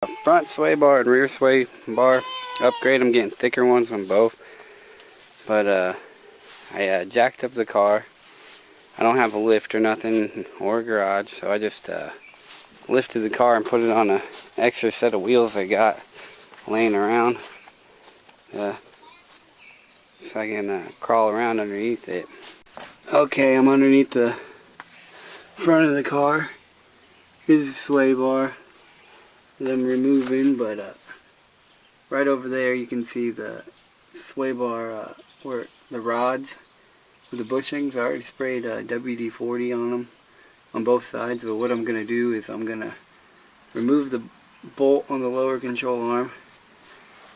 Front sway bar and rear sway bar upgrade. I'm getting thicker ones on both. But I jacked up the car. I don't have a lift or nothing or a garage, so I just lifted the car and put it on an extra set of wheels I got laying around. So I can crawl around underneath it. Okay, I'm underneath the front of the car. Here's the sway bar that I'm removing, but right over there you can see the sway bar where the rods with the bushings. I already sprayed WD-40 on them on both sides. So what I'm going to do is I'm going to remove the bolt on the lower control arm,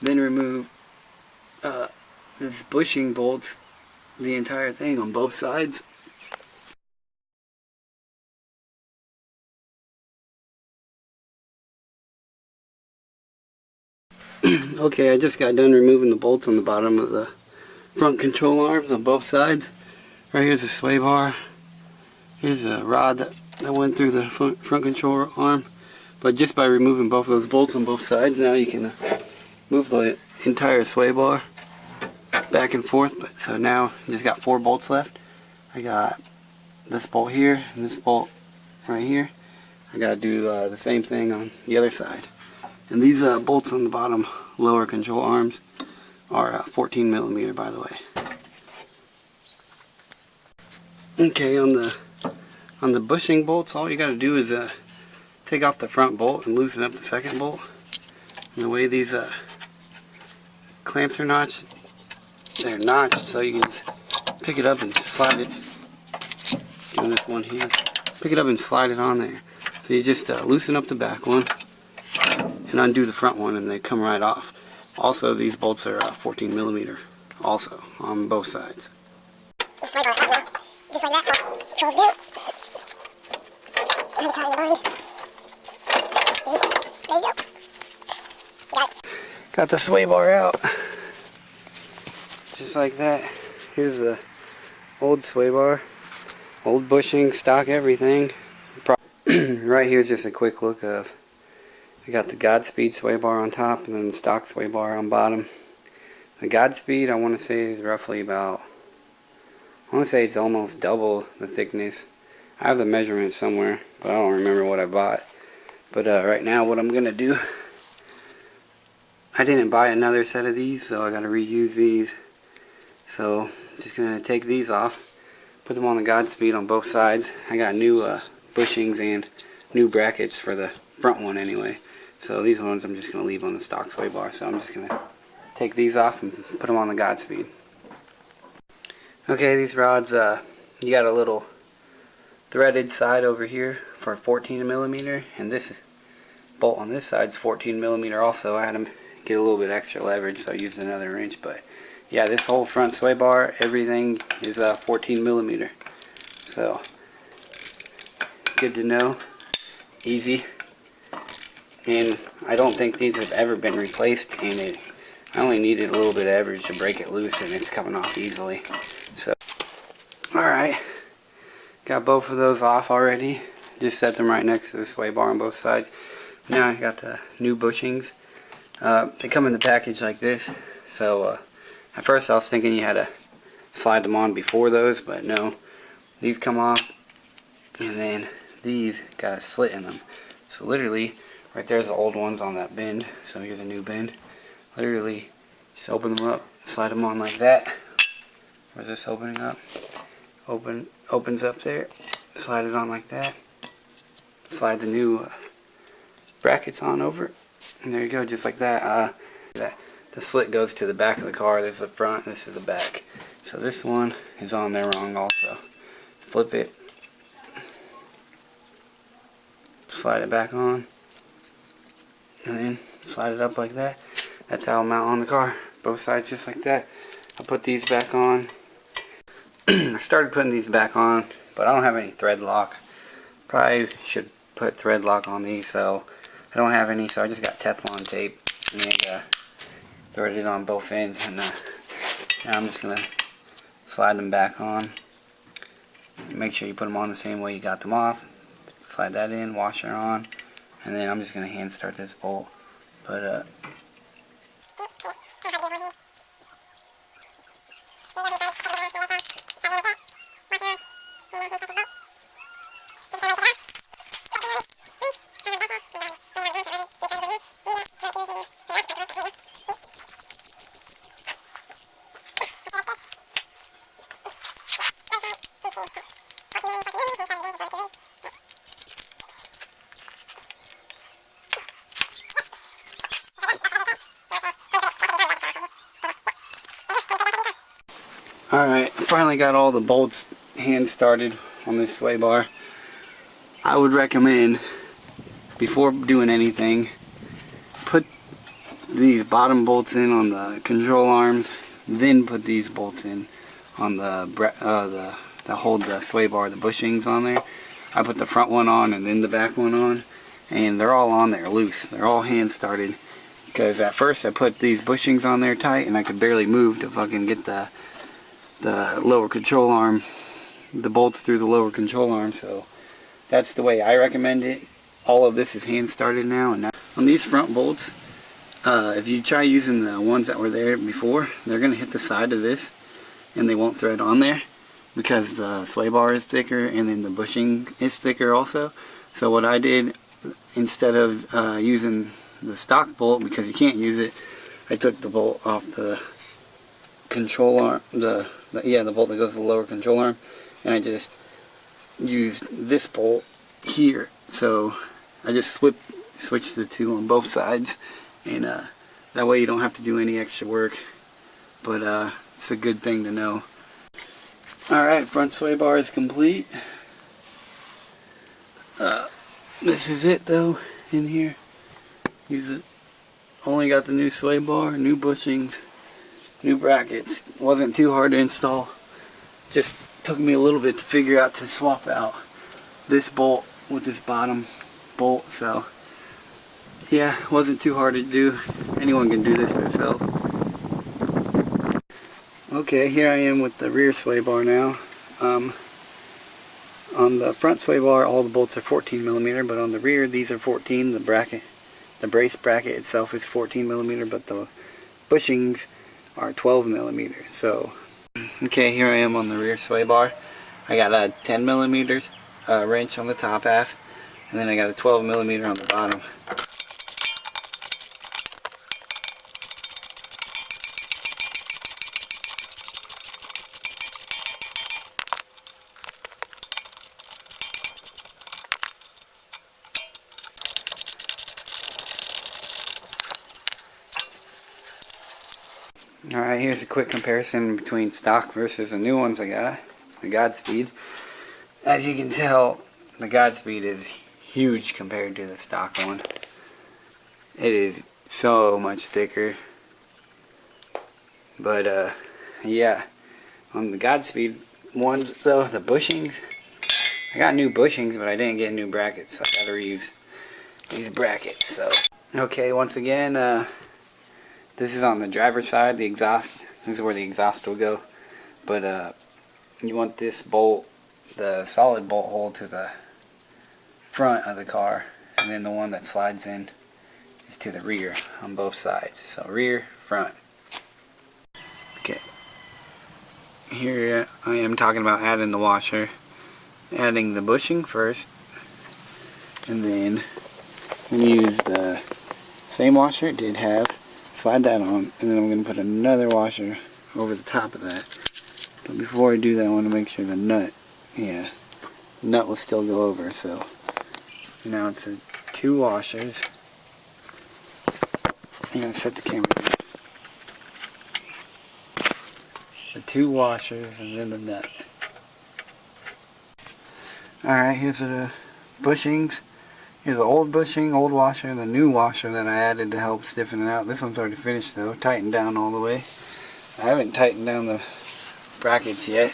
then remove this bushing bolts, the entire thing on both sides. Okay, I just got done removing the bolts on the bottom of the front control arms on both sides. Right here's the sway bar. Here's a rod that went through the front control arm. But just by removing both of those bolts on both sides, now you can move the entire sway bar back and forth. But so now you just got 4 bolts left. I got this bolt here and this bolt right here. I got to do the same thing on the other side. And these bolts on the bottom lower control arms are 14 millimeter, by the way. Okay, on the bushing bolts, all you got to do is take off the front bolt and loosen up the second bolt. And the way these clamps are notched, they're notched, so you can just pick it up and slide it. Give this one here. Pick it up and slide it on there. So you just loosen up the back one and undo the front one, and they come right off. Also, these bolts are 14 millimeter, also on both sides. Just like that, controls down. There you go. Got the sway bar out. Just like that. Here's the old sway bar. Old bushing, stock, everything. Right here's just a quick look of, I got the Godspeed sway bar on top and then the stock sway bar on bottom. The Godspeed, I want to say, is roughly about, I want to say it's almost double the thickness. I have the measurement somewhere, but I don't remember what I bought. But right now what I'm going to do, I didn't buy another set of these, so I got to reuse these. So just going to take these off, put them on the Godspeed on both sides. I got new bushings and new brackets for the front one anyway. So these ones I'm just going to leave on the stock sway bar. So I'm just going to take these off and put them on the Godspeed. Okay, these rods, you got a little threaded side over here for 14 millimeter, and this bolt on this side is 14 millimeter also. I had to get a little bit extra leverage, so I used another wrench. But yeah, this whole front sway bar, everything is 14 millimeter. So good to know, easy. And I don't think these have ever been replaced, and I only needed a little bit of leverage to break it loose, and it's coming off easily. So, alright, got both of those off already. Just set them right next to the sway bar on both sides. Now I got the new bushings. They come in the package like this. So at first I was thinking you had to slide them on before those, but no. These come off, and then these got a slit in them. So literally, right there's the old ones on that bend. So here's a new bend. Literally, just open them up, slide them on like that. Where's this opening up? Opens up there. Slide it on like that. Slide the new brackets on over, and there you go, just like that. The slit goes to the back of the car. There's the front, this is the back. So this one is on there wrong also. Flip it, slide it back on, and then slide it up like that. That's how I'll mount on the car. Both sides just like that. I'll put these back on. I started putting these back on, but I don't have any thread lock. Probably should put thread lock on these, so I don't have any, so I just got Teflon tape and threaded it on both ends, and now I'm just going to slide them back on. Make sure you put them on the same way you got them off. Slide that in, washer on, And then I'm just going to hand start this bolt. But alright, I finally got all the bolts hand started on this sway bar. I would recommend, before doing anything, put these bottom bolts in on the control arms, then put these bolts in on the that hold the sway bar, the bushings on there. I put the front one on and then the back one on, and they're all on there loose. They're all hand started, because at first I put these bushings on there tight and I could barely move to fucking get the lower control arm, the bolts through the lower control arm. So that's the way I recommend it. All of this is hand started now. And now on these front bolts, if you try using the ones that were there before, they're going to hit the side of this and they won't thread on there, because the sway bar is thicker and then the bushing is thicker also. So what I did, instead of using the stock bolt, because you can't use it, I took the bolt off the control arm, the bolt that goes to the lower control arm, and I just used this bolt here. So I just switched the two on both sides, and that way you don't have to do any extra work. But it's a good thing to know. Alright, front sway bar is complete. This is it though, in here. Use it. Only got the new sway bar, new bushings, new brackets. Wasn't too hard to install. Just took me a little bit to figure out to swap out this bolt with this bottom bolt. So yeah, wasn't too hard to do. Anyone can do this themselves. Okay, here I am with the rear sway bar now. On the front sway bar, all the bolts are 14mm, but on the rear, these are 14. The brace bracket itself is 14mm, but the bushings are 12mm. So, okay, here I am on the rear sway bar. I got a 10mm wrench on the top half, and then I got a 12mm on the bottom. Alright, here's a quick comparison between stock versus the new ones I got, the Godspeed. As you can tell, the Godspeed is huge compared to the stock one. It is so much thicker. But yeah, on the Godspeed ones though, the bushings, I got new bushings, but I didn't get new brackets, so I gotta reuse these brackets. So okay, once again, this is on the driver's side, the exhaust. This is where the exhaust will go. But you want this bolt, the solid bolt hole, to the front of the car, and then the one that slides in is to the rear on both sides. So rear, front. Okay. Here I am talking about adding the washer. Adding the bushing first, and then use the same washer it did have. Slide that on, and then I'm going to put another washer over the top of that. But before I do that, I want to make sure the nut, the nut will still go over. So now it's 2 washers. I'm going to set the camera down. The 2 washers and then the nut. Alright, here's the bushings. Here's the old bushing, old washer, the new washer that I added to help stiffen it out. This one's already finished though, tightened down all the way. I haven't tightened down the brackets yet,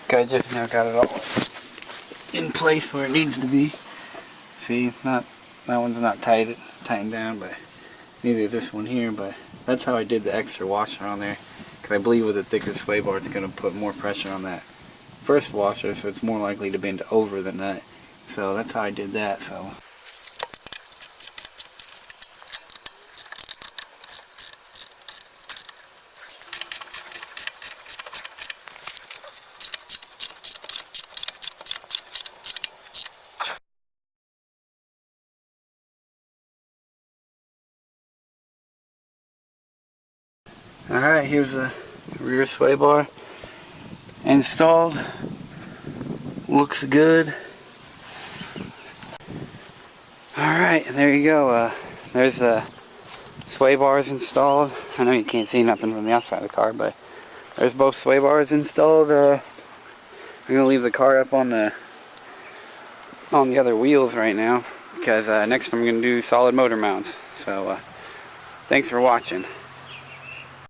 because I just now got it all in place where it needs to be. See, that one's not tightened down, but neither is this one here. But that's how I did the extra washer on there, because I believe with a thicker sway bar it's going to put more pressure on that first washer, so it's more likely to bend over the nut. So that's how I did that. So Alright, here's the rear sway bar installed. Looks good. Alright, there you go. There's the sway bars installed. I know you can't see nothing from the outside of the car, but there's both sway bars installed. I'm going to leave the car up on the other wheels right now, because next I'm going to do solid motor mounts. So, thanks for watching.